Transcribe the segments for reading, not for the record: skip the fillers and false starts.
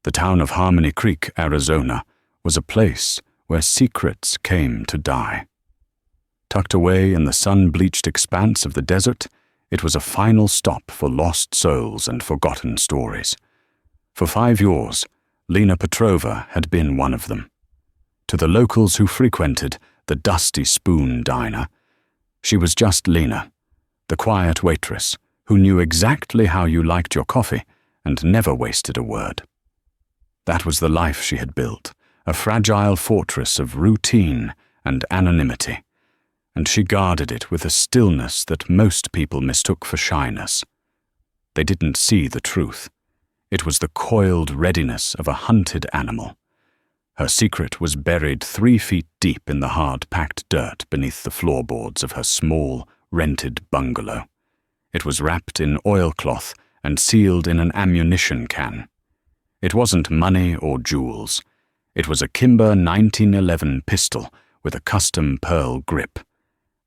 The town of Harmony Creek, Arizona, was a place where secrets came to die. Tucked away in the sun-bleached expanse of the desert, it was a final stop for lost souls and forgotten stories. For 5 years, Lena Petrova had been one of them. To the locals who frequented the Dusty Spoon Diner, she was just Lena, the quiet waitress who knew exactly how you liked your coffee and never wasted a word. That was the life she had built, a fragile fortress of routine and anonymity, and she guarded it with a stillness that most people mistook for shyness. They didn't see the truth. It was the coiled readiness of a hunted animal. Her secret was buried 3 feet deep in the hard-packed dirt beneath the floorboards of her small, rented bungalow. It was wrapped in oilcloth and sealed in an ammunition can. It wasn't money or jewels. It was a Kimber 1911 pistol with a custom pearl grip,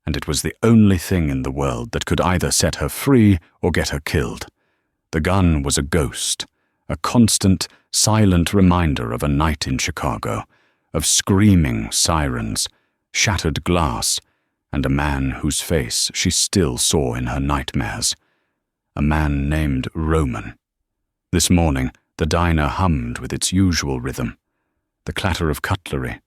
and it was the only thing in the world that could either set her free or get her killed. The gun was a ghost, a constant, silent reminder of a night in Chicago, of screaming sirens, shattered glass, and a man whose face she still saw in her nightmares. A man named Roman. This morning, the diner hummed with its usual rhythm. The clatter of cutlery,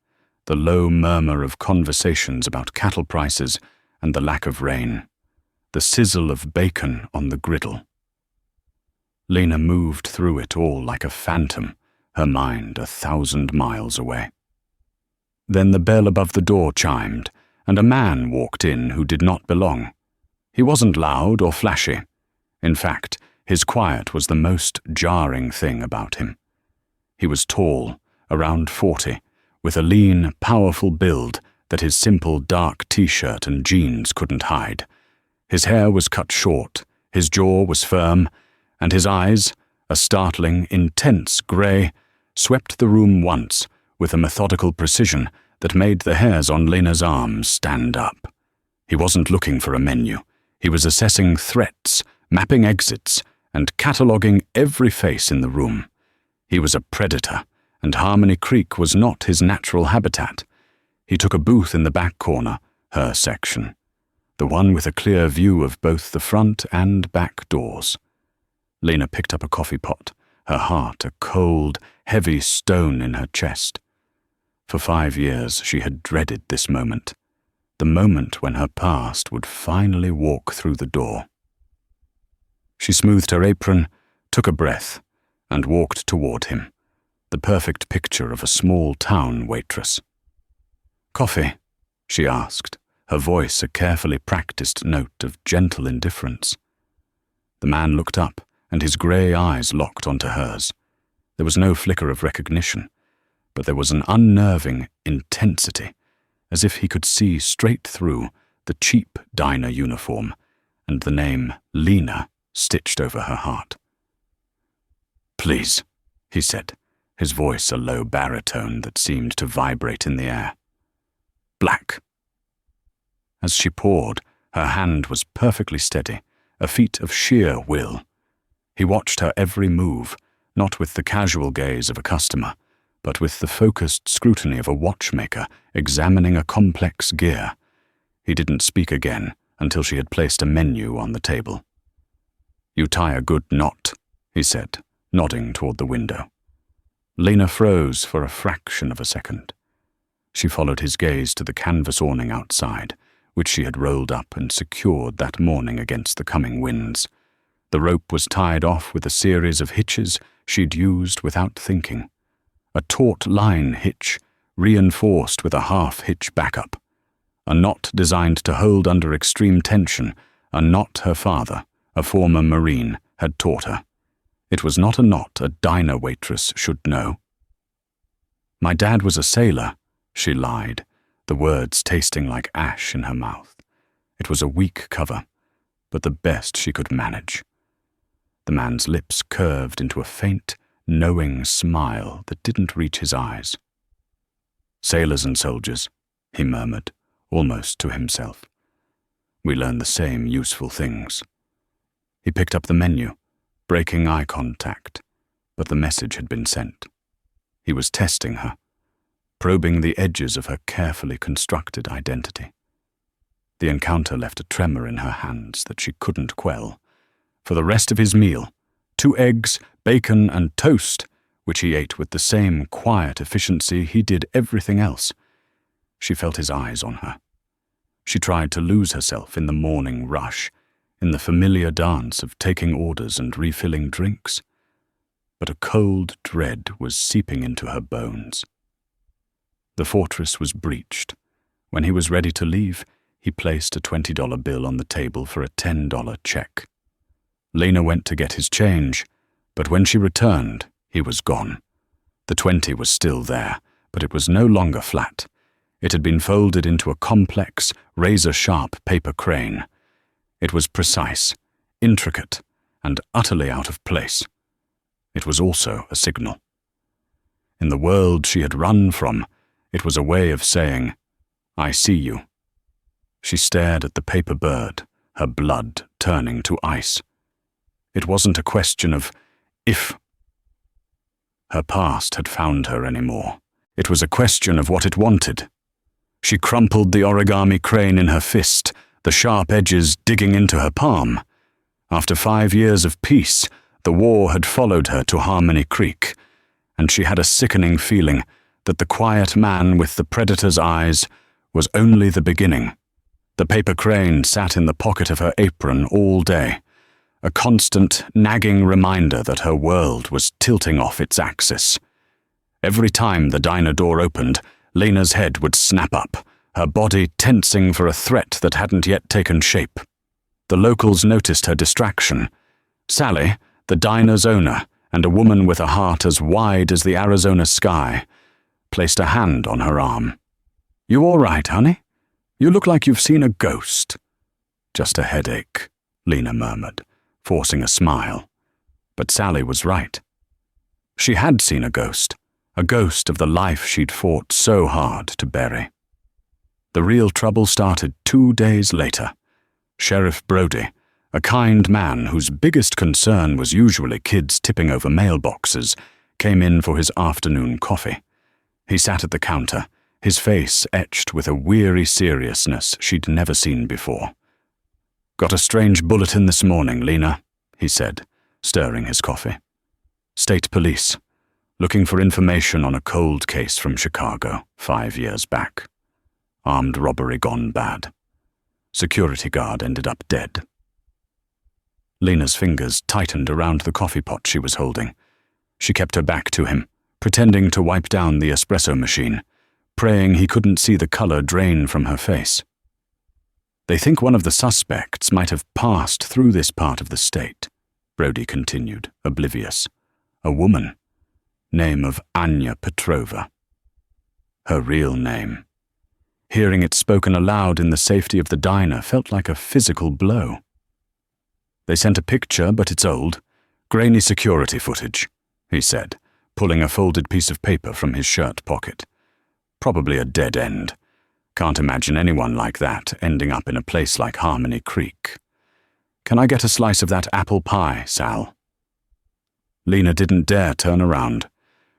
the low murmur of conversations about cattle prices and the lack of rain, the sizzle of bacon on the griddle. Lena moved through it all like a phantom, her mind 1,000 miles away. Then the bell above the door chimed, and a man walked in who did not belong. He wasn't loud or flashy. In fact, his quiet was the most jarring thing about him. He was tall, around 40, with a lean, powerful build that his simple dark t-shirt and jeans couldn't hide. His hair was cut short, his jaw was firm, and his eyes, a startling, intense grey, swept the room once with a methodical precision that made the hairs on Lena's arms stand up. He wasn't looking for a menu. He was assessing threats, mapping exits, and cataloguing every face in the room. He was a predator, and Harmony Creek was not his natural habitat. He took a booth in the back corner, her section, the one with a clear view of both the front and back doors. Lena picked up a coffee pot, her heart a cold, heavy stone in her chest. For 5 years she had dreaded this moment, the moment when her past would finally walk through the door. She smoothed her apron, took a breath, and walked toward him, the perfect picture of a small-town waitress. "Coffee?" she asked, her voice a carefully practiced note of gentle indifference. The man looked up, and his grey eyes locked onto hers. There was no flicker of recognition, but there was an unnerving intensity, as if he could see straight through the cheap diner uniform and the name Lena stitched over her heart. "Please," he said, his voice a low baritone that seemed to vibrate in the air. "Black." As she poured, her hand was perfectly steady, a feat of sheer will. He watched her every move, not with the casual gaze of a customer, but with the focused scrutiny of a watchmaker examining a complex gear. He didn't speak again until she had placed a menu on the table. "You tie a good knot," he said, nodding toward the window. Lena froze for a fraction of a second. She followed his gaze to the canvas awning outside, which she had rolled up and secured that morning against the coming winds. The rope was tied off with a series of hitches she'd used without thinking. A taut line hitch, reinforced with a half-hitch backup. A knot designed to hold under extreme tension, a knot her father, a former Marine, had taught her. It was not a knot a diner waitress should know. "My dad was a sailor," she lied, the words tasting like ash in her mouth. It was a weak cover, but the best she could manage. The man's lips curved into a faint, knowing smile that didn't reach his eyes. "Sailors and soldiers," he murmured, almost to himself. "We learn the same useful things." He picked up the menu, breaking eye contact, but the message had been sent. He was testing her, probing the edges of her carefully constructed identity. The encounter left a tremor in her hands that she couldn't quell. For the rest of his meal, 2 eggs, bacon, and toast, which he ate with the same quiet efficiency he did everything else, she felt his eyes on her. She tried to lose herself in the morning rush, in the familiar dance of taking orders and refilling drinks. But a cold dread was seeping into her bones. The fortress was breached. When he was ready to leave, he placed a $20 bill on the table for a $10 check. Lena went to get his change, but when she returned, he was gone. The 20 was still there, but it was no longer flat. It had been folded into a complex, razor-sharp paper crane. It was precise, intricate, and utterly out of place. It was also a signal. In the world she had run from, it was a way of saying, "I see you." She stared at the paper bird, her blood turning to ice. It wasn't a question of if her past had found her anymore. It was a question of what it wanted. She crumpled the origami crane in her fist, the sharp edges digging into her palm. After 5 years of peace, the war had followed her to Harmony Creek, and she had a sickening feeling that the quiet man with the predator's eyes was only the beginning. The paper crane sat in the pocket of her apron all day, a constant, nagging reminder that her world was tilting off its axis. Every time the diner door opened, Lena's head would snap up, her body tensing for a threat that hadn't yet taken shape. The locals noticed her distraction. Sally, the diner's owner, and a woman with a heart as wide as the Arizona sky, placed a hand on her arm. "You all right, honey? You look like you've seen a ghost." "Just a headache," Lena murmured, forcing a smile. But Sally was right. She had seen a ghost of the life she'd fought so hard to bury. The real trouble started 2 days later. Sheriff Brody, a kind man whose biggest concern was usually kids tipping over mailboxes, came in for his afternoon coffee. He sat at the counter, his face etched with a weary seriousness she'd never seen before. "Got a strange bulletin this morning, Lena," he said, stirring his coffee. "State police, looking for information on a cold case from Chicago 5 years back. Armed robbery gone bad. Security guard ended up dead." Lena's fingers tightened around the coffee pot she was holding. She kept her back to him, pretending to wipe down the espresso machine, praying he couldn't see the color drain from her face. "They think one of the suspects might have passed through this part of the state," Brody continued, oblivious. "A woman. Name of Anya Petrova." Her real name. Hearing it spoken aloud in the safety of the diner felt like a physical blow. "They sent a picture, but it's old. Grainy security footage," he said, pulling a folded piece of paper from his shirt pocket. "Probably a dead end. Can't imagine anyone like that ending up in a place like Harmony Creek. Can I get a slice of that apple pie, Sal?" Lena didn't dare turn around.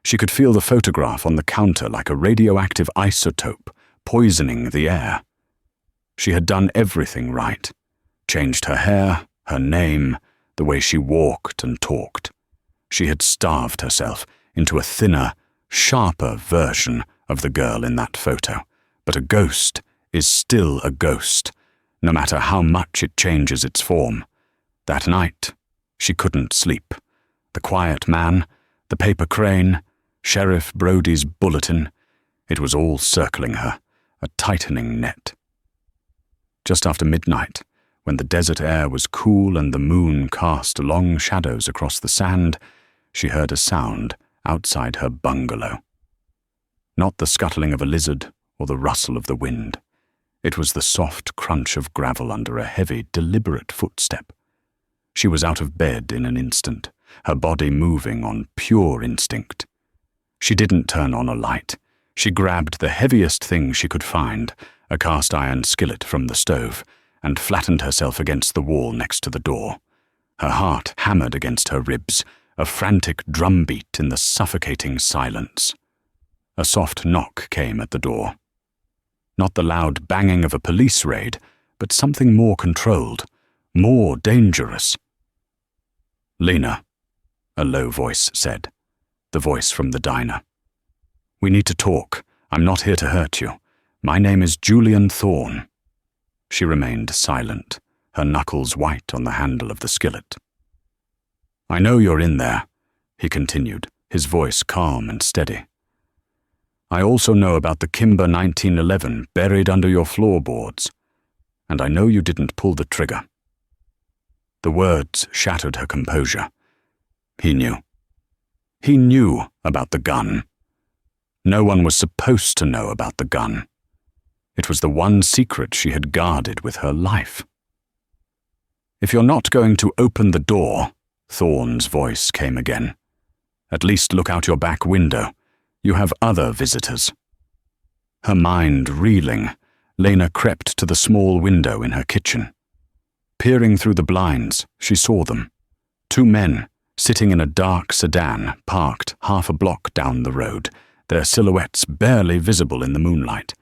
She could feel the photograph on the counter like a radioactive isotope, poisoning the air. She had done everything right. Changed her hair, her name, the way she walked and talked. She had starved herself into a thinner, sharper version of the girl in that photo. But a ghost is still a ghost, no matter how much it changes its form. That night, she couldn't sleep. The quiet man, the paper crane, Sheriff Brody's bulletin, it was all circling her, a tightening net. Just after midnight, when the desert air was cool and the moon cast long shadows across the sand, she heard a sound outside her bungalow. Not the scuttling of a lizard or the rustle of the wind. It was the soft crunch of gravel under a heavy, deliberate footstep. She was out of bed in an instant, her body moving on pure instinct. She didn't turn on a light. She grabbed the heaviest thing she could find, a cast-iron skillet from the stove, and flattened herself against the wall next to the door. Her heart hammered against her ribs, a frantic drumbeat in the suffocating silence. A soft knock came at the door. Not the loud banging of a police raid, but something more controlled, more dangerous. "Lena," a low voice said, the voice from the diner. "We need to talk. I'm not here to hurt you. My name is Julian Thorne." She remained silent, her knuckles white on the handle of the skillet. "I know you're in there," he continued, his voice calm and steady. "I also know about the Kimber 1911 buried under your floorboards, and I know you didn't pull the trigger." The words shattered her composure. He knew. He knew about the gun. No one was supposed to know about the gun. It was the one secret she had guarded with her life. "If you're not going to open the door," Thorne's voice came again, "at least look out your back window. You have other visitors." Her mind reeling, Lena crept to the small window in her kitchen. Peering through the blinds, she saw them. 2 men, sitting in a dark sedan parked half a block down the road, their silhouettes barely visible in the moonlight.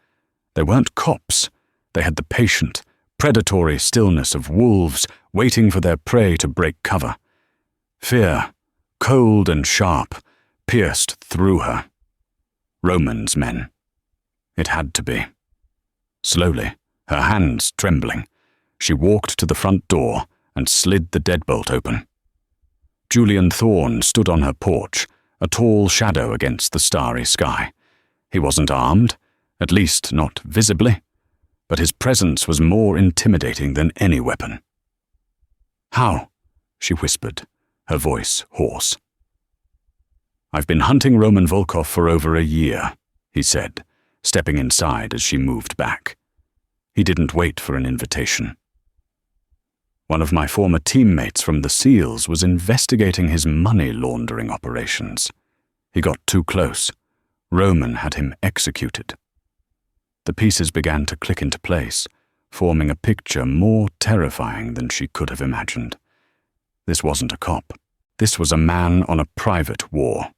They weren't cops. They had the patient, predatory stillness of wolves waiting for their prey to break cover. Fear, cold and sharp, pierced through her. Roman's men. It had to be. Slowly, her hands trembling, she walked to the front door and slid the deadbolt open. Julian Thorne stood on her porch, a tall shadow against the starry sky. He wasn't armed, at least not visibly, but his presence was more intimidating than any weapon. "How?" she whispered, her voice hoarse. "I've been hunting Roman Volkov for over a year," he said, stepping inside as she moved back. He didn't wait for an invitation. "One of my former teammates from the SEALs was investigating his money laundering operations. He got too close. Roman had him executed." The pieces began to click into place, forming a picture more terrifying than she could have imagined. This wasn't a cop. This was a man on a private war.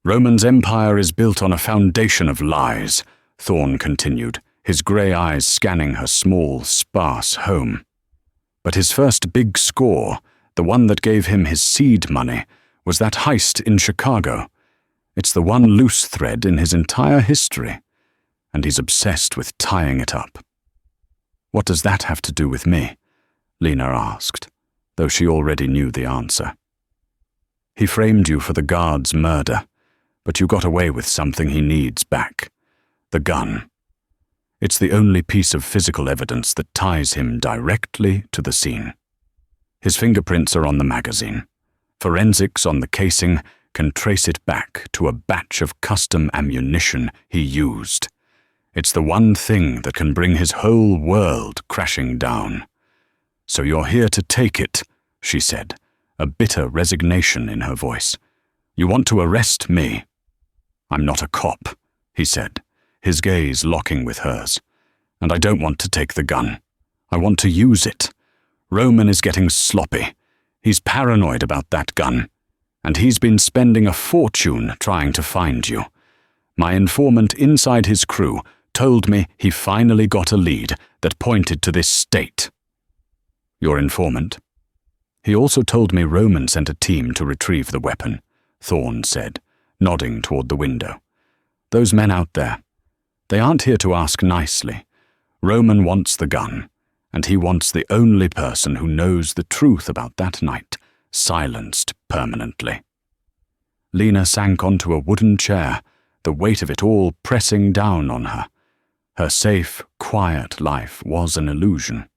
"Roman's empire is built on a foundation of lies," Thorne continued, his grey eyes scanning her small, sparse home. "But his first big score, the one that gave him his seed money, was that heist in Chicago. It's the one loose thread in his entire history, and he's obsessed with tying it up." "What does that have to do with me?" Lena asked, though she already knew the answer. "He framed you for the guard's murder, but you got away with something he needs back. The gun. It's the only piece of physical evidence that ties him directly to the scene. His fingerprints are on the magazine. Forensics on the casing can trace it back to a batch of custom ammunition he used. It's the one thing that can bring his whole world crashing down. So you're here to take it," she said, a bitter resignation in her voice. "You want to arrest me." "I'm not a cop," he said, his gaze locking with hers. "And I don't want to take the gun. I want to use it. Roman is getting sloppy. He's paranoid about that gun. And he's been spending a fortune trying to find you. My informant inside his crew told me he finally got a lead that pointed to this state." "Your informant?" "He also told me Roman sent a team to retrieve the weapon," Thorne said, nodding toward the window. "Those men out there, they aren't here to ask nicely. Roman wants the gun, and he wants the only person who knows the truth about that night silenced permanently." Lena sank onto a wooden chair, the weight of it all pressing down on her. Her safe, quiet life was an illusion.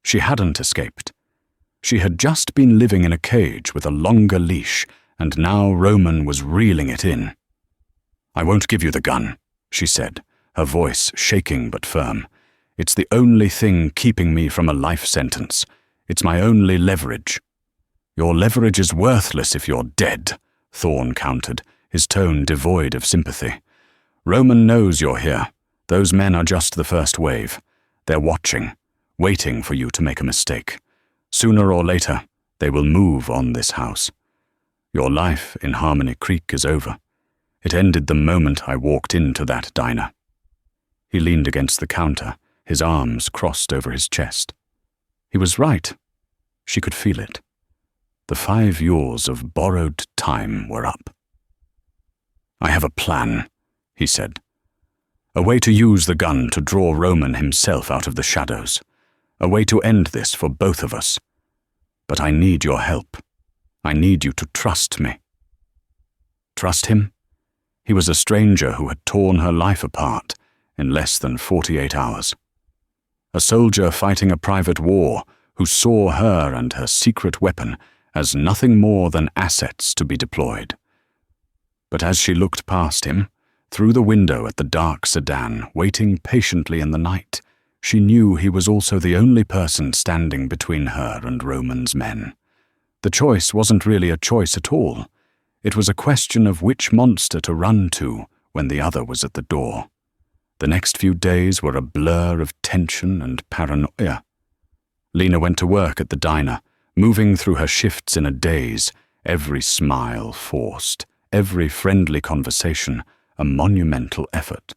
She hadn't escaped. She had just been living in a cage with a longer leash, and now Roman was reeling it in. "I won't give you the gun," she said, her voice shaking but firm. "It's the only thing keeping me from a life sentence. It's my only leverage." "Your leverage is worthless if you're dead," Thorne countered, his tone devoid of sympathy. "Roman knows you're here. Those men are just the first wave. They're watching, waiting for you to make a mistake. Sooner or later, They will move on this house. Your life in Harmony Creek is over. It ended the moment I walked into that diner." He leaned against the counter, his arms crossed over his chest. He was right. She could feel it. The 5 years of borrowed time were up. "I have a plan," he said. "A way to use the gun to draw Roman himself out of the shadows. A way to end this for both of us. But I need your help. I need you to trust me." Trust him? He was a stranger who had torn her life apart in less than 48 hours. A soldier fighting a private war who saw her and her secret weapon as nothing more than assets to be deployed. But as she looked past him, through the window at the dark sedan, waiting patiently in the night, she knew he was also the only person standing between her and Roman's men. The choice wasn't really a choice at all. It was a question of which monster to run to when the other was at the door. The next few days were a blur of tension and paranoia. Lena went to work at the diner, moving through her shifts in a daze, every smile forced, every friendly conversation a monumental effort.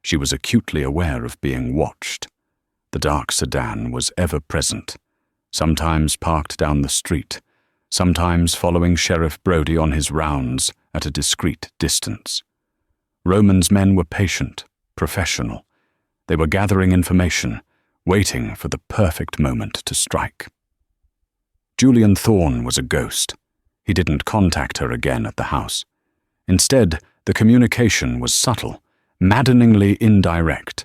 She was acutely aware of being watched. The dark sedan was ever present, sometimes parked down the street, sometimes following Sheriff Brody on his rounds at a discreet distance. Roman's men were patient, professional. They were gathering information, waiting for the perfect moment to strike. Julian Thorne was a ghost. He didn't contact her again at the house. Instead, the communication was subtle, maddeningly indirect.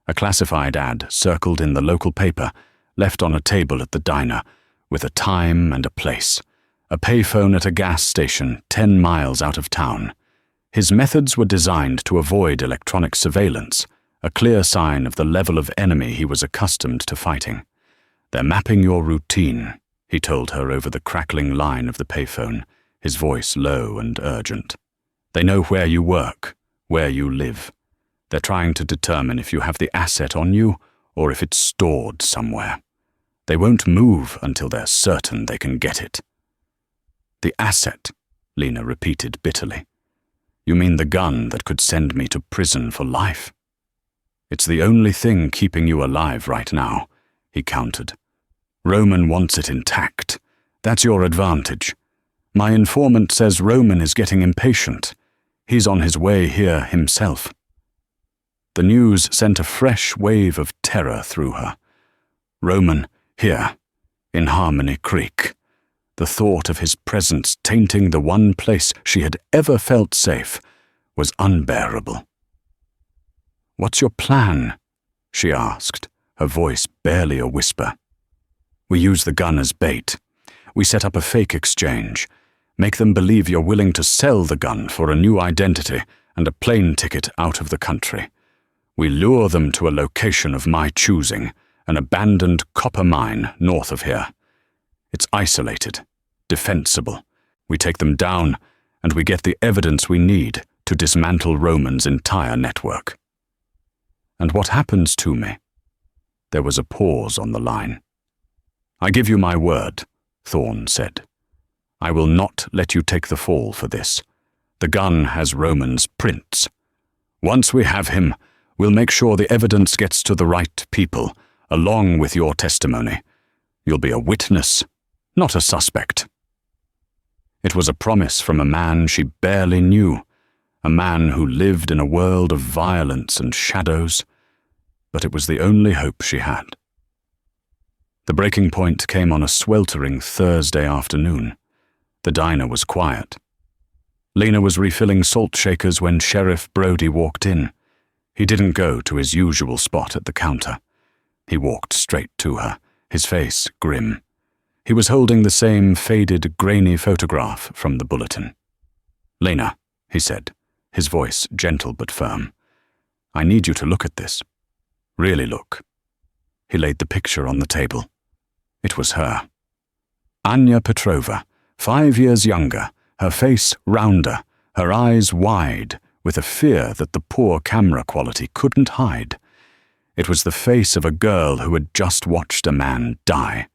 A classified ad circled in the local paper, left on a table at the diner, with a time and a place. A payphone at a gas station 10 miles out of town. His methods were designed to avoid electronic surveillance, a clear sign of the level of enemy he was accustomed to fighting. "They're mapping your routine," he told her over the crackling line of the payphone, his voice low and urgent. "They know where you work, where you live. They're trying to determine if you have the asset on you or if it's stored somewhere. They won't move until they're certain they can get it." "The asset," Lena repeated bitterly. "You mean the gun that could send me to prison for life?" "It's the only thing keeping you alive right now," he countered. "Roman wants it intact. That's your advantage. My informant says Roman is getting impatient. He's on his way here himself." The news sent a fresh wave of terror through her. Roman, here, in Harmony Creek. The thought of his presence tainting the one place she had ever felt safe was unbearable. "What's your plan?" she asked, her voice barely a whisper. "We use the gun as bait. We set up a fake exchange. Make them believe you're willing to sell the gun for a new identity and a plane ticket out of the country. We lure them to a location of my choosing, an abandoned copper mine north of here. It's isolated, defensible. We take them down, and we get the evidence we need to dismantle Roman's entire network." "And what happens to me?" There was a pause on the line. "I give you my word," Thorne said. "I will not let you take the fall for this. The gun has Roman's prints. Once we have him, we'll make sure the evidence gets to the right people, along with your testimony. You'll be a witness, not a suspect." It was a promise from a man she barely knew, a man who lived in a world of violence and shadows, but it was the only hope she had. The breaking point came on a sweltering Thursday afternoon. The diner was quiet. Lena was refilling salt shakers when Sheriff Brody walked in. He didn't go to his usual spot at the counter. He walked straight to her, his face grim. He was holding the same faded, grainy photograph from the bulletin. "Lena," he said, his voice gentle but firm, "I need you to look at this. Really look." He laid the picture on the table. It was her. Anya Petrova, 5 years younger, her face rounder, her eyes wide, with a fear that the poor camera quality couldn't hide. It was the face of a girl who had just watched a man die.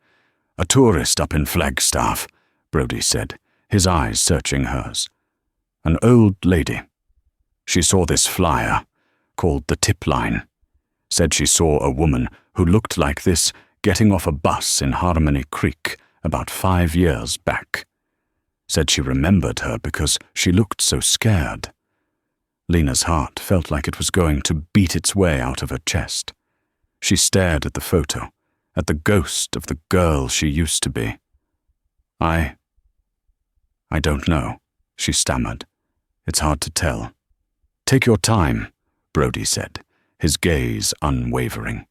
"A tourist up in Flagstaff," Brody said, his eyes searching hers. "An old lady. She saw this flyer, called the Tip Line. Said she saw a woman who looked like this getting off a bus in Harmony Creek about 5 years back. Said she remembered her because she looked so scared." Lena's heart felt like it was going to beat its way out of her chest. She stared at the photo, at the ghost of the girl she used to be. I don't know," she stammered. "It's hard to tell." "Take your time," Brody said, his gaze unwavering.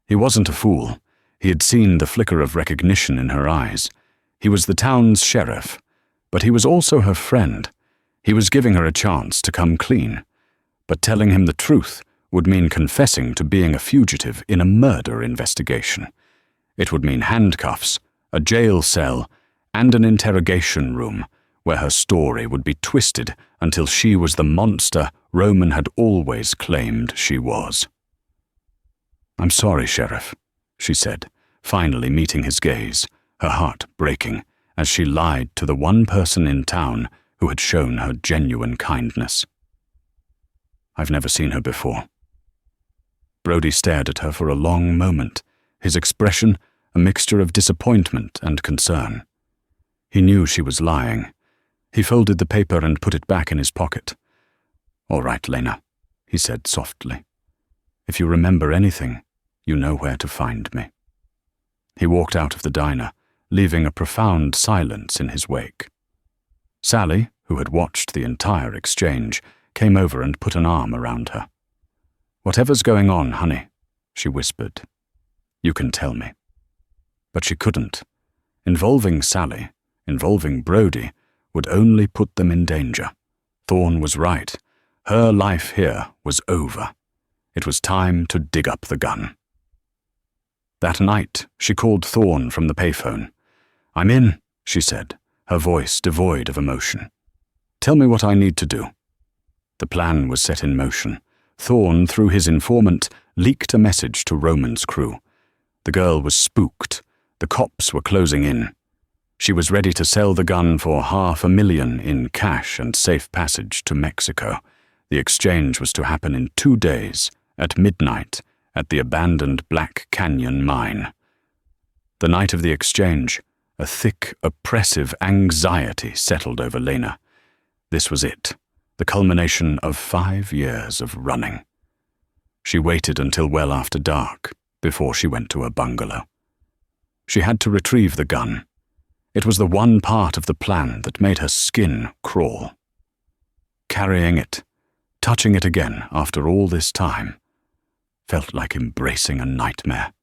He wasn't a fool. He had seen the flicker of recognition in her eyes. He was the town's sheriff, but he was also her friend. He was giving her a chance to come clean, but telling him the truth would mean confessing to being a fugitive in a murder investigation. It would mean handcuffs, a jail cell, and an interrogation room where her story would be twisted until she was the monster Roman had always claimed she was. "I'm sorry, Sheriff," she said, finally meeting his gaze, her heart breaking as she lied to the one person in town who had shown her genuine kindness. "I've never seen her before." Brody stared at her for a long moment, his expression a mixture of disappointment and concern. He knew she was lying. He folded the paper and put it back in his pocket. "All right, Lena," he said softly. "If you remember anything, you know where to find me." He walked out of the diner, leaving a profound silence in his wake. Sally, who had watched the entire exchange, came over and put an arm around her. "Whatever's going on, honey," she whispered, "you can tell me." But she couldn't. Involving Sally, involving Brody, would only put them in danger. Thorne was right. Her life here was over. It was time to dig up the gun. That night, she called Thorne from the payphone. "I'm in," she said, her voice devoid of emotion. "Tell me what I need to do." The plan was set in motion. Thorne, through his informant, leaked a message to Roman's crew. The girl was spooked. The cops were closing in. She was ready to sell the gun for $500,000 in cash and safe passage to Mexico. The exchange was to happen in 2 days, at midnight, at the abandoned Black Canyon mine. The night of the exchange, a thick, oppressive anxiety settled over Lena. This was it, the culmination of 5 years of running. She waited until well after dark before she went to her bungalow. She had to retrieve the gun. It was the one part of the plan that made her skin crawl. Carrying it, touching it again after all this time, felt like embracing a nightmare.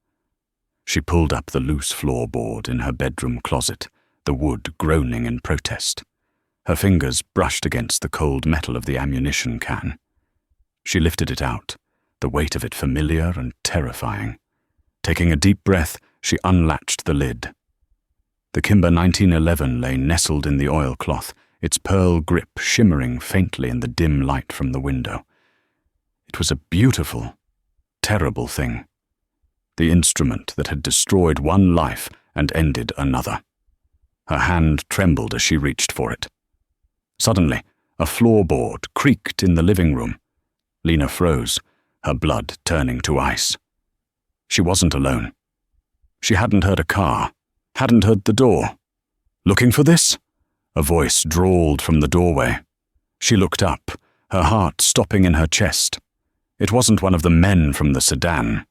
She pulled up the loose floorboard in her bedroom closet, the wood groaning in protest. Her fingers brushed against the cold metal of the ammunition can. She lifted it out, the weight of it familiar and terrifying. Taking a deep breath, she unlatched the lid. The Kimber 1911 lay nestled in the oilcloth, its pearl grip shimmering faintly in the dim light from the window. It was a beautiful, terrible thing. The instrument that had destroyed one life and ended another. Her hand trembled as she reached for it. Suddenly, a floorboard creaked in the living room. Lena froze, her blood turning to ice. She wasn't alone. She hadn't heard a car, hadn't heard the door. "Looking for this?" A voice drawled from the doorway. She looked up, her heart stopping in her chest. It wasn't one of the men from the sedan.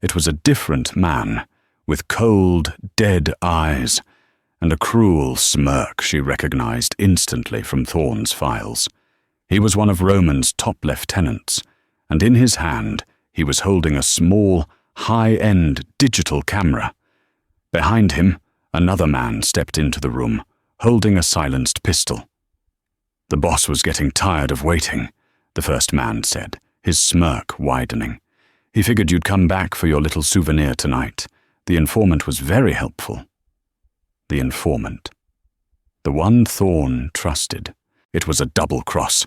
It was a different man, with cold, dead eyes, and a cruel smirk she recognized instantly from Thorne's files. He was one of Roman's top lieutenants, and in his hand he was holding a small, high-end digital camera. Behind him, another man stepped into the room, holding a silenced pistol. "The boss was getting tired of waiting," the first man said, his smirk widening. "He figured you'd come back for your little souvenir tonight. The informant was very helpful." The informant. The one Thorne trusted. It was a double cross.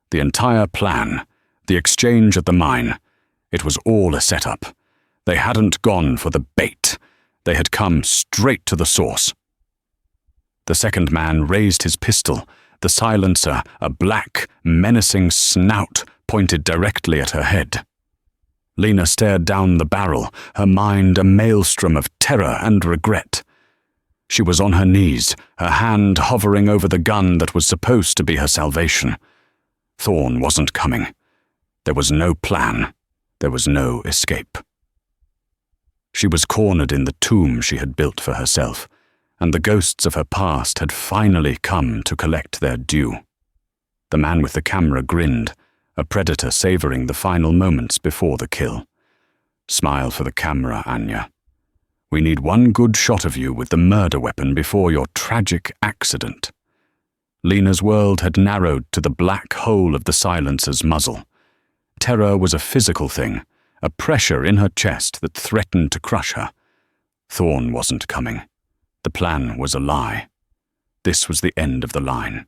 The entire plan, the exchange at the mine, it was all a setup. They hadn't gone for the bait. They had come straight to the source. The second man raised his pistol, the silencer, a black, menacing snout, pointed directly at her head. Lena stared down the barrel, her mind a maelstrom of terror and regret. She was on her knees, her hand hovering over the gun that was supposed to be her salvation. Thorn wasn't coming. There was no plan. There was no escape. She was cornered in the tomb she had built for herself, and the ghosts of her past had finally come to collect their due. The man with the camera grinned, a predator savoring the final moments before the kill. Smile for the camera, Anya. We need one good shot of you with the murder weapon before your tragic accident. Lena's world had narrowed to the black hole of the silencer's muzzle. Terror was a physical thing, a pressure in her chest that threatened to crush her. Thorn wasn't coming. The plan was a lie. This was the end of the line.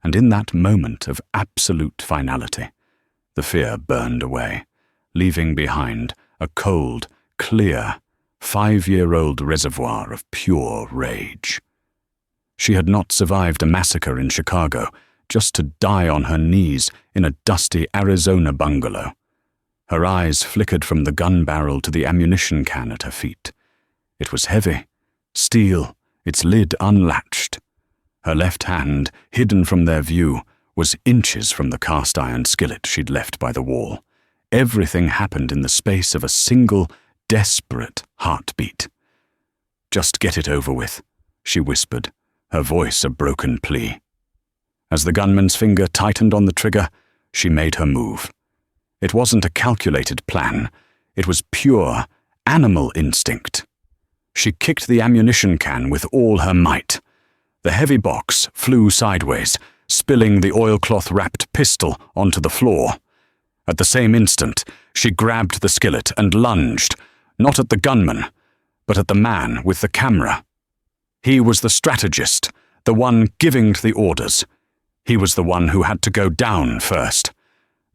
And in that moment of absolute finality, the fear burned away, leaving behind a cold, clear, 5-year-old reservoir of pure rage. She had not survived a massacre in Chicago just to die on her knees in a dusty Arizona bungalow. Her eyes flickered from the gun barrel to the ammunition can at her feet. It was heavy, steel, its lid unlatched. Her left hand, hidden from their view, was inches from the cast-iron skillet she'd left by the wall. Everything happened in the space of a single, desperate heartbeat. "Just get it over with," she whispered, her voice a broken plea. As the gunman's finger tightened on the trigger, she made her move. It wasn't a calculated plan. It was pure, animal instinct. She kicked the ammunition can with all her might. The heavy box flew sideways, spilling the oilcloth-wrapped pistol onto the floor. At the same instant, she grabbed the skillet and lunged, not at the gunman, but at the man with the camera. He was the strategist, the one giving the orders. He was the one who had to go down first.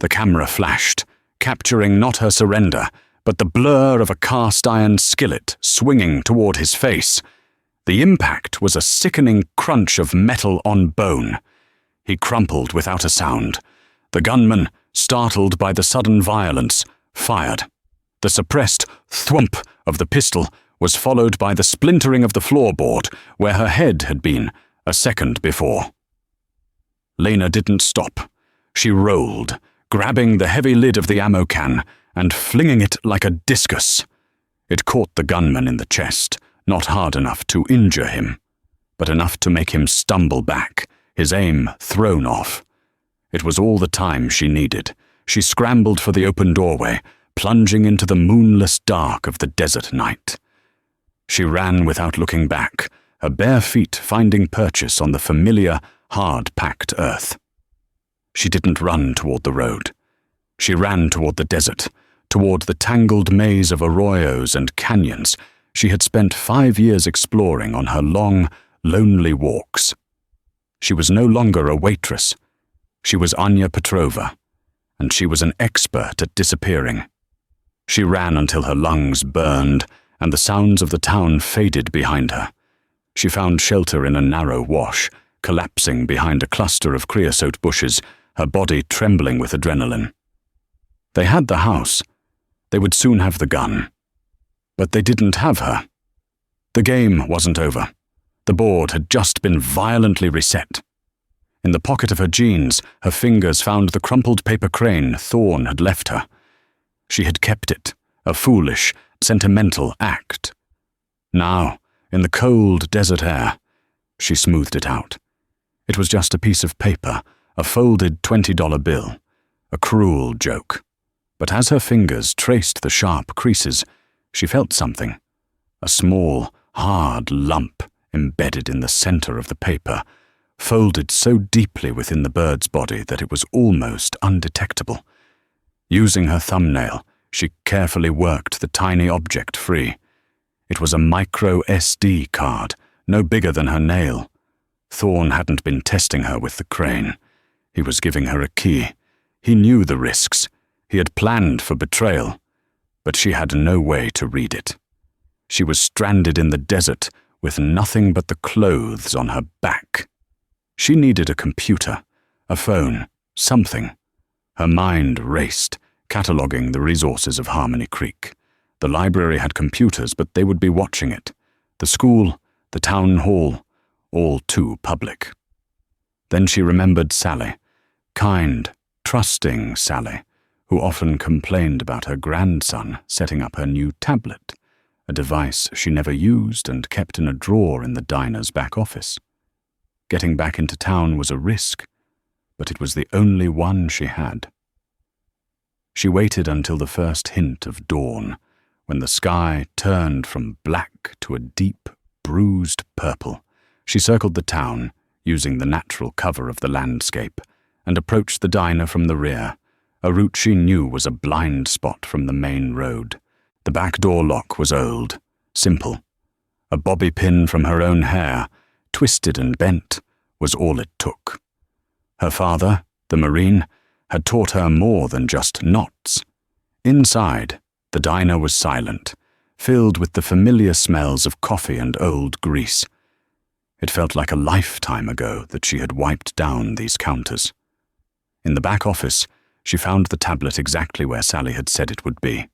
The camera flashed, capturing not her surrender, but the blur of a cast-iron skillet swinging toward his face. The impact was a sickening crunch of metal on bone. He crumpled without a sound. The gunman, startled by the sudden violence, fired. The suppressed thwump of the pistol was followed by the splintering of the floorboard where her head had been a second before. Lena didn't stop. She rolled, grabbing the heavy lid of the ammo can and flinging it like a discus. It caught the gunman in the chest, not hard enough to injure him, but enough to make him stumble back, his aim thrown off. It was all the time she needed. She scrambled for the open doorway, plunging into the moonless dark of the desert night. She ran without looking back, her bare feet finding purchase on the familiar, hard-packed earth. She didn't run toward the road. She ran toward the desert, toward the tangled maze of arroyos and canyons she had spent 5 years exploring on her long, lonely walks. She was no longer a waitress. She was Anya Petrova, and she was an expert at disappearing. She ran until her lungs burned and the sounds of the town faded behind her. She found shelter in a narrow wash, collapsing behind a cluster of creosote bushes, her body trembling with adrenaline. They had the house. They would soon have the gun. But they didn't have her. The game wasn't over. The board had just been violently reset. In the pocket of her jeans, her fingers found the crumpled paper crane Thorn had left her. She had kept it, a foolish, sentimental act. Now, in the cold desert air, she smoothed it out. It was just a piece of paper, a folded $20 bill, a cruel joke. But as her fingers traced the sharp creases, she felt something, a small, hard lump embedded in the center of the paper, folded so deeply within the bird's body that it was almost undetectable. Using her thumbnail, she carefully worked the tiny object free. It was a micro SD card, no bigger than her nail. Thorn hadn't been testing her with the crane. He was giving her a key. He knew the risks. He had planned for betrayal, but she had no way to read it. She was stranded in the desert with nothing but the clothes on her back. She needed a computer, a phone, something. Her mind raced, cataloguing the resources of Harmony Creek. The library had computers, but they would be watching it. The school, the town hall, all too public. Then she remembered Sally, kind, trusting Sally, who often complained about her grandson setting up her new tablet, a device she never used and kept in a drawer in the diner's back office. Getting back into town was a risk, but it was the only one she had. She waited until the first hint of dawn, when the sky turned from black to a deep, bruised purple. She circled the town, using the natural cover of the landscape, and approached the diner from the rear, a route she knew was a blind spot from the main road. The back door lock was old, simple. A bobby pin from her own hair, twisted and bent, was all it took. Her father, the Marine, had taught her more than just knots. Inside, the diner was silent, filled with the familiar smells of coffee and old grease. It felt like a lifetime ago that she had wiped down these counters. In the back office, she found the tablet exactly where Sally had said it would be.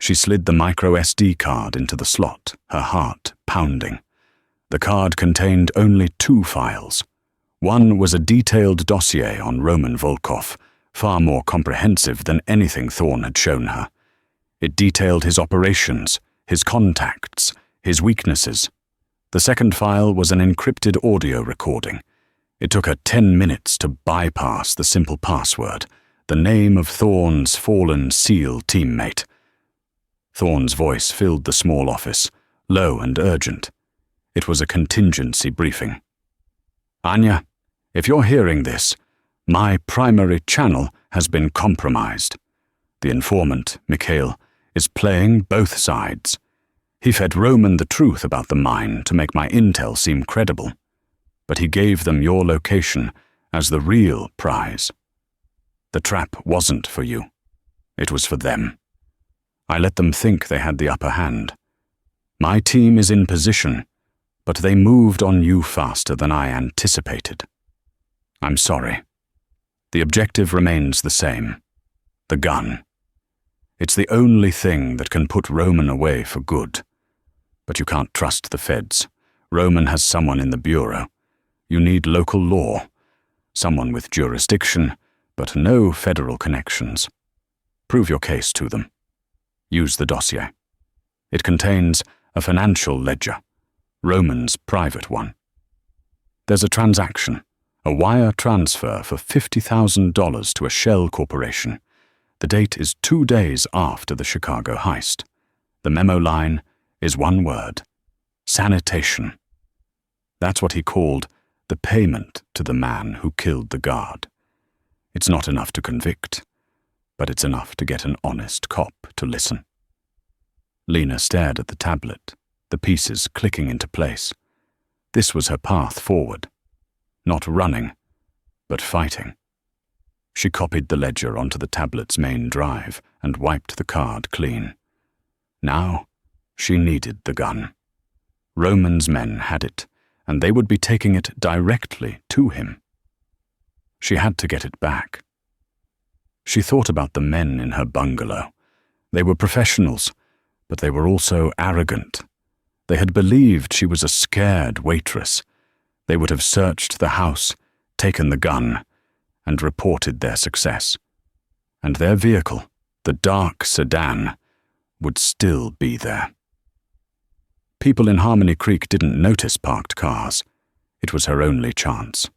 She slid the micro SD card into the slot, her heart pounding. The card contained only 2 files. One was a detailed dossier on Roman Volkov, far more comprehensive than anything Thorne had shown her. It detailed his operations, his contacts, his weaknesses. The second file was an encrypted audio recording. It took her 10 minutes to bypass the simple password, the name of Thorne's fallen SEAL teammate. Thorne's voice filled the small office, low and urgent. It was a contingency briefing. Anya, if you're hearing this, my primary channel has been compromised. The informant, Mikhail, is playing both sides. He fed Roman the truth about the mine to make my intel seem credible, but he gave them your location as the real prize. The trap wasn't for you. It was for them. I let them think they had the upper hand. My team is in position, but they moved on you faster than I anticipated. I'm sorry. The objective remains the same. The gun. It's the only thing that can put Roman away for good. But you can't trust the feds. Roman has someone in the bureau. You need local law. Someone with jurisdiction, but no federal connections. Prove your case to them. Use the dossier. It contains a financial ledger, Roman's private one. There's a transaction, a wire transfer for $50,000 to a shell corporation. The date is 2 days after the Chicago heist. The memo line is one word: sanitation. That's what he called the payment to the man who killed the guard. It's not enough to convict, but it's enough to get an honest cop to listen. Lena stared at the tablet, the pieces clicking into place. This was her path forward. Not running, but fighting. She copied the ledger onto the tablet's main drive and wiped the card clean. Now, she needed the gun. Roman's men had it, and they would be taking it directly to him. She had to get it back. She thought about the men in her bungalow. They were professionals, but they were also arrogant. They had believed she was a scared waitress. They would have searched the house, taken the gun, and reported their success. And their vehicle, the dark sedan, would still be there. People in Harmony Creek didn't notice parked cars. It was her only chance.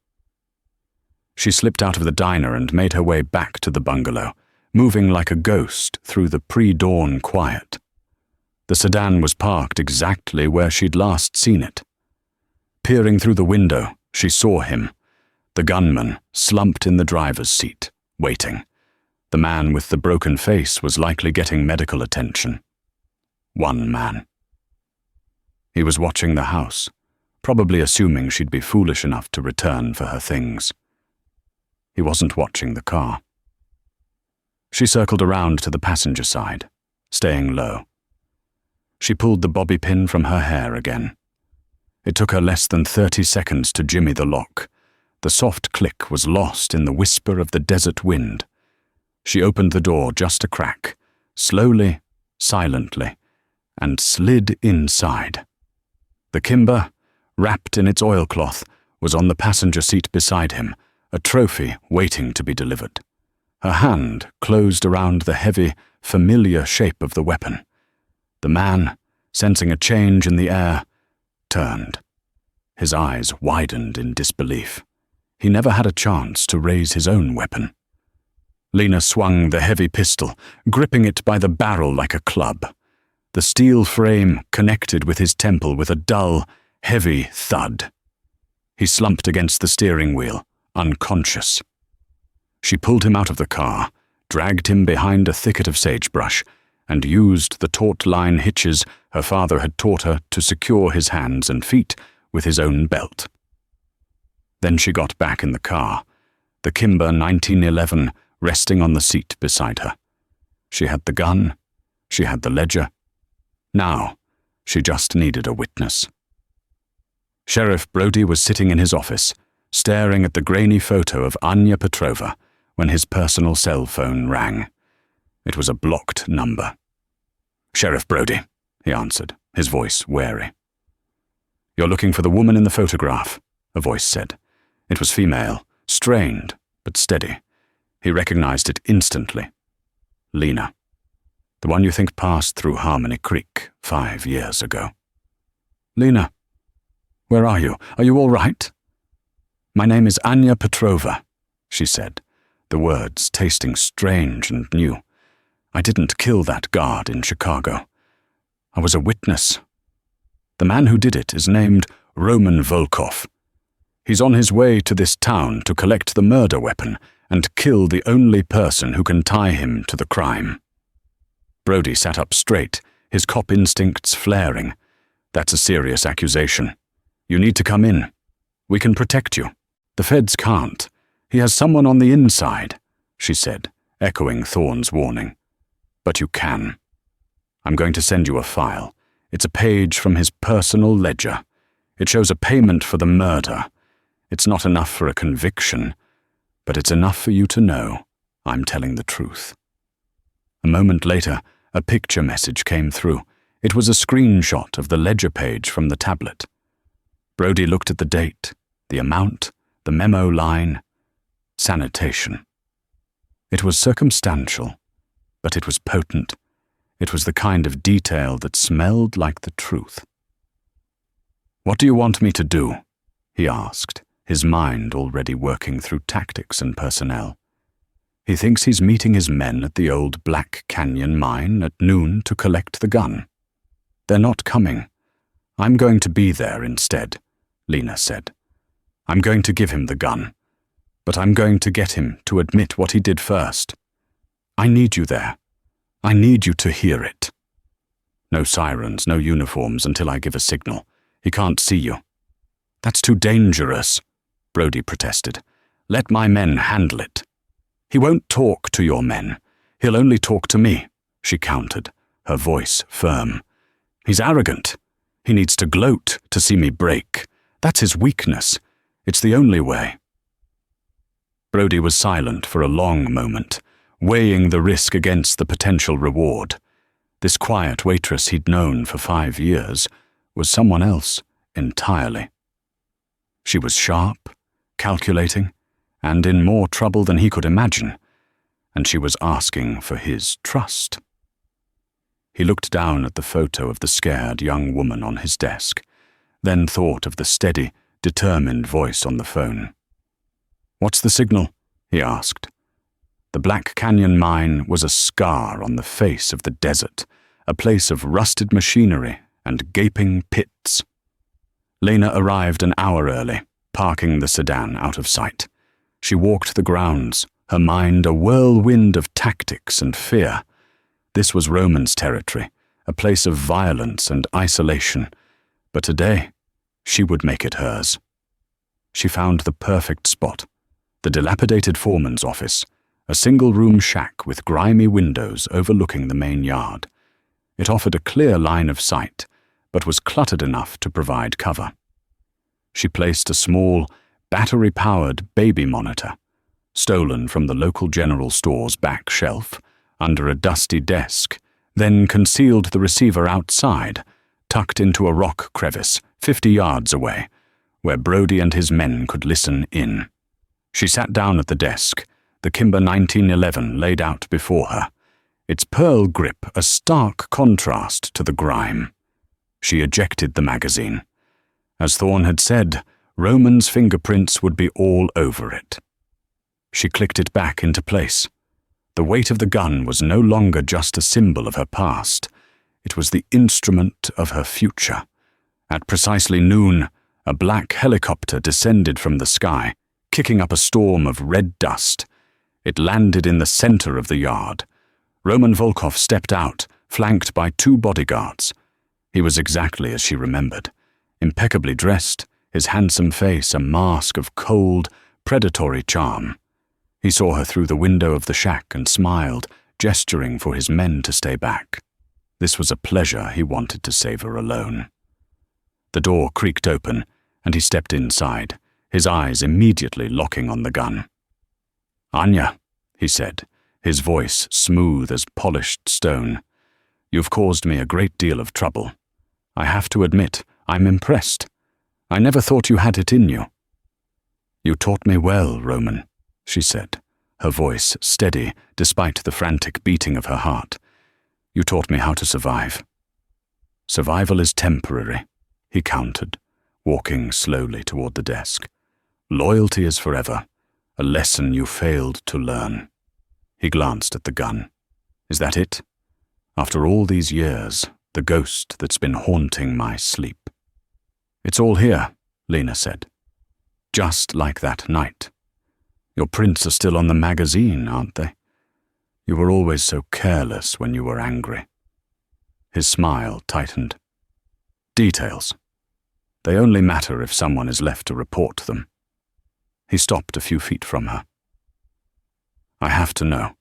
She slipped out of the diner and made her way back to the bungalow, moving like a ghost through the pre-dawn quiet. The sedan was parked exactly where she'd last seen it. Peering through the window, she saw him, the gunman, slumped in the driver's seat, waiting. The man with the broken face was likely getting medical attention. One man. He was watching the house, probably assuming she'd be foolish enough to return for her things. He wasn't watching the car. She circled around to the passenger side, staying low. She pulled the bobby pin from her hair again. It took her less than 30 seconds to jimmy the lock. The soft click was lost in the whisper of the desert wind. She opened the door just a crack, slowly, silently, and slid inside. The Kimber, wrapped in its oilcloth, was on the passenger seat beside him, a trophy waiting to be delivered. Her hand closed around the heavy, familiar shape of the weapon. The man, sensing a change in the air, turned. His eyes widened in disbelief. He never had a chance to raise his own weapon. Lena swung the heavy pistol, gripping it by the barrel like a club. The steel frame connected with his temple with a dull, heavy thud. He slumped against the steering wheel, unconscious. She pulled him out of the car, dragged him behind a thicket of sagebrush, and used the taut line hitches her father had taught her to secure his hands and feet with his own belt. Then she got back in the car, the Kimber 1911 resting on the seat beside her. She had the gun, she had the ledger. Now, she just needed a witness. Sheriff Brody was sitting in his office, staring at the grainy photo of Anya Petrova when his personal cell phone rang. It was a blocked number. "Sheriff Brody," he answered, his voice wary. "You're looking for the woman in the photograph," a voice said. It was female, strained but steady. He recognized it instantly. Lena. The one you think passed through Harmony Creek 5 years ago. "Lena, where are you? Are you all right?" "My name is Anya Petrova," she said, the words tasting strange and new. "I didn't kill that guard in Chicago. I was a witness. The man who did it is named Roman Volkov. He's on his way to this town to collect the murder weapon and kill the only person who can tie him to the crime." Brody sat up straight, his cop instincts flaring. "That's a serious accusation. You need to come in. We can protect you. The feds can't. He has someone on the inside," she said, echoing Thorne's warning. "But you can. I'm going to send you a file. It's a page from his personal ledger. It shows a payment for the murder. It's not enough for a conviction, but it's enough for you to know I'm telling the truth." A moment later, a picture message came through. It was a screenshot of the ledger page from the tablet. Brody looked at the date, the amount, the memo line. Sanitation. It was circumstantial, but it was potent. It was the kind of detail that smelled like the truth. "What do you want me to do?" he asked, his mind already working through tactics and personnel. He thinks he's meeting his men at the old Black Canyon mine at noon to collect the gun. "They're not coming. I'm going to be there instead," Lena said. "I'm going to give him the gun, but I'm going to get him to admit what he did first. I need you there. I need you to hear it. No sirens, no uniforms until I give a signal. He can't see you." "That's too dangerous," Brody protested. "Let my men handle it." "He won't talk to your men. He'll only talk to me," she countered, her voice firm. "He's arrogant. He needs to gloat to see me break. That's his weakness. It's the only way." Brody was silent for a long moment, weighing the risk against the potential reward. This quiet waitress he'd known for 5 years was someone else entirely. She was sharp, calculating, and in more trouble than he could imagine, and she was asking for his trust. He looked down at the photo of the scared young woman on his desk, then thought of the steady, determined voice on the phone. "What's the signal?" he asked. The Black Canyon mine was a scar on the face of the desert, a place of rusted machinery and gaping pits. Lena arrived an hour early, parking the sedan out of sight. She walked the grounds, her mind a whirlwind of tactics and fear. This was Roman's territory, a place of violence and isolation, but today she would make it hers. She found the perfect spot, the dilapidated foreman's office, a single-room shack with grimy windows overlooking the main yard. It offered a clear line of sight, but was cluttered enough to provide cover. She placed a small, battery-powered baby monitor, stolen from the local general store's back shelf, under a dusty desk, then concealed the receiver outside, tucked into a rock crevice 50 yards away, where Brody and his men could listen in. She sat down at the desk, the Kimber 1911 laid out before her, its pearl grip a stark contrast to the grime. She ejected the magazine. As Thorne had said, Roman's fingerprints would be all over it. She clicked it back into place. The weight of the gun was no longer just a symbol of her past. It was the instrument of her future. At precisely noon, a black helicopter descended from the sky, kicking up a storm of red dust. It landed in the center of the yard. Roman Volkov stepped out, flanked by 2 bodyguards. He was exactly as she remembered, impeccably dressed, his handsome face a mask of cold, predatory charm. He saw her through the window of the shack and smiled, gesturing for his men to stay back. This was a pleasure he wanted to savor alone. The door creaked open, and he stepped inside, his eyes immediately locking on the gun. "Anya," he said, his voice smooth as polished stone, "you've caused me a great deal of trouble. I have to admit, I'm impressed. I never thought you had it in you." "You taught me well, Roman," she said, her voice steady despite the frantic beating of her heart. "You taught me how to survive." "Survival is temporary," he countered, walking slowly toward the desk. "Loyalty is forever, a lesson you failed to learn." He glanced at the gun. "Is that it? After all these years, the ghost that's been haunting my sleep?" "It's all here," Lena said. "Just like that night. Your prints are still on the magazine, aren't they? You were always so careless when you were angry." His smile tightened. "Details. They only matter if someone is left to report them." He stopped a few feet from her. "I have to know.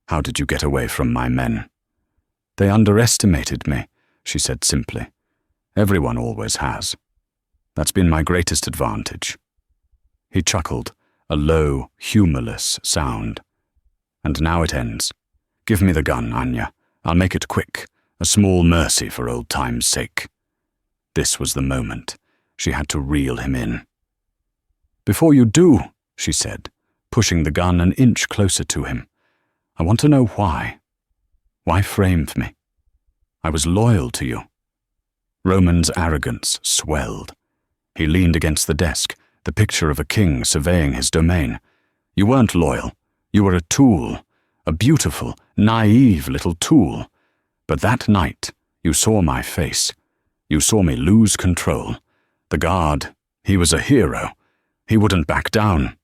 How did you get away from my men?" "They underestimated me," she said simply. "Everyone always has. That's been my greatest advantage." He chuckled, a low, humorless sound. "And now it ends. Give me the gun, Anya. I'll make it quick, a small mercy for old time's sake." This was the moment. She had to reel him in. "Before you do," she said, pushing the gun an inch closer to him, "I want to know why. Why framed me? I was loyal to you." Roman's arrogance swelled. He leaned against the desk, the picture of a king surveying his domain. "You weren't loyal. You were a tool, a beautiful, naive little tool. But that night, you saw my face. You saw me lose control. The guard, he was a hero. He wouldn't back down."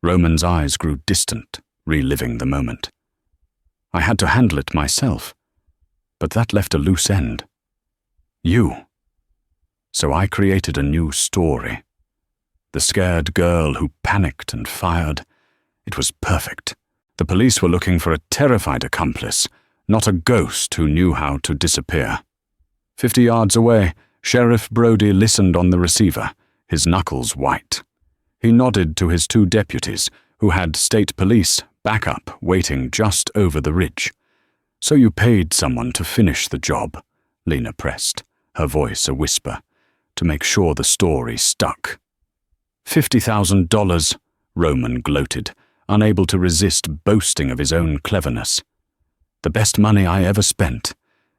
Roman's eyes grew distant, reliving the moment. "I had to handle it myself, but that left a loose end. You. So I created a new story. The scared girl who panicked and fired. It was perfect. The police were looking for a terrified accomplice, not a ghost who knew how to disappear." 50 yards away, Sheriff Brody listened on the receiver, his knuckles white. He nodded to his 2 deputies, who had state police backup waiting just over the ridge. "So you paid someone to finish the job," Lena pressed, her voice a whisper, "to make sure the story stuck." $50,000, Roman gloated, unable to resist boasting of his own cleverness. "The best money I ever spent.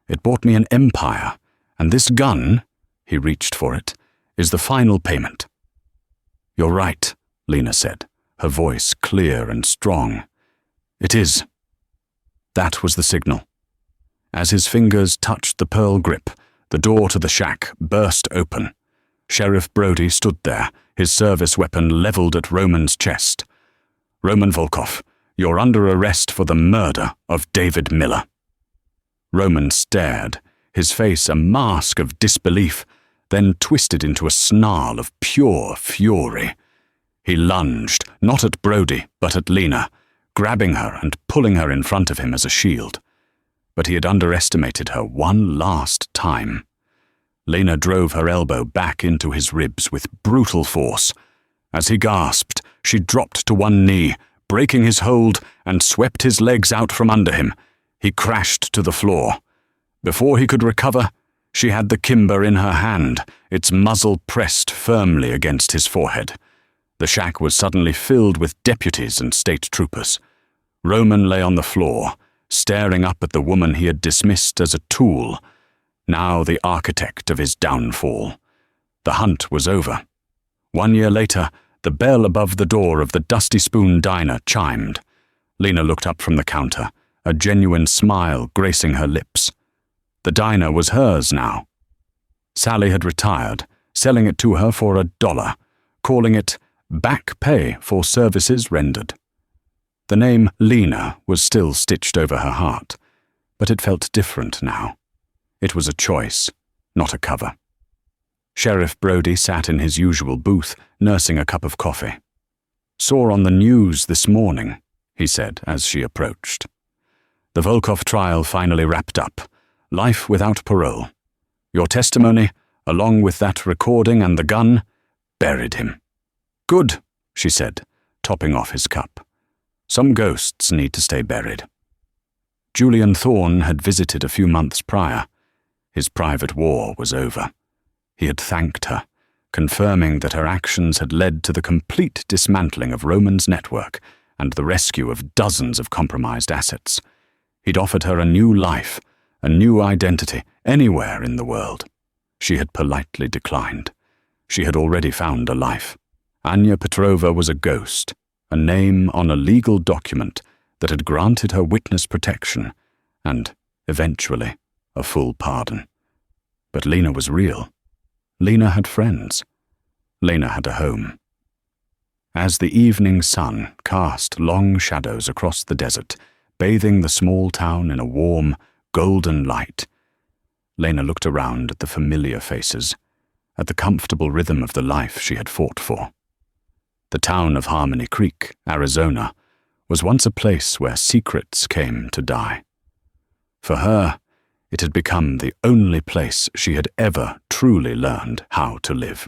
It bought me an empire, and this gun," he reached for it, "is the final payment." "You're right," Lena said, her voice clear and strong. "It is." That was the signal. As his fingers touched the pearl grip, the door to the shack burst open. Sheriff Brody stood there, his service weapon leveled at Roman's chest. "Roman Volkov, you're under arrest for the murder of David Miller." Roman stared, his face a mask of disbelief, then twisted into a snarl of pure fury. He lunged, not at Brody, but at Lena, grabbing her and pulling her in front of him as a shield. but he had underestimated her one last time. Lena drove her elbow back into his ribs with brutal force. As he gasped, she dropped to one knee, breaking his hold, and swept his legs out from under him. He crashed to the floor. Before he could recover, she had the kimber in her hand, its muzzle pressed firmly against his forehead. The shack was suddenly filled with deputies and state troopers. Roman lay on the floor, staring up at the woman he had dismissed as a tool, now the architect of his downfall. The hunt was over. 1 year later, the bell above the door of the Dusty Spoon Diner chimed. Lena looked up from the counter, a genuine smile gracing her lips. The diner was hers now. Sally had retired, selling it to her for $1, calling it back pay for services rendered. The name Lena was still stitched over her heart, but it felt different now. It was a choice, not a cover. Sheriff Brody sat in his usual booth, nursing a cup of coffee. "Saw on the news this morning," he said as she approached. The Volkov trial finally wrapped up. Life without parole. Your testimony, along with that recording and the gun, buried him. "Good," she said, topping off his cup. Some ghosts need to stay buried. Julian Thorne had visited a few months prior. His private war was over. He had thanked her, confirming that her actions had led to the complete dismantling of Roman's network and the rescue of dozens of compromised assets. He'd offered her a new life, a new identity, anywhere in the world. She had politely declined. She had already found a life. Anya Petrova was a ghost, a name on a legal document that had granted her witness protection and, eventually, a full pardon. But Lena was real. Lena had friends. Lena had a home. As the evening sun cast long shadows across the desert, bathing the small town in a warm, golden light, Lena looked around at the familiar faces, at the comfortable rhythm of the life she had fought for. The town of Harmony Creek, Arizona, was once a place where secrets came to die. For her, it had become the only place she had ever truly learned how to live.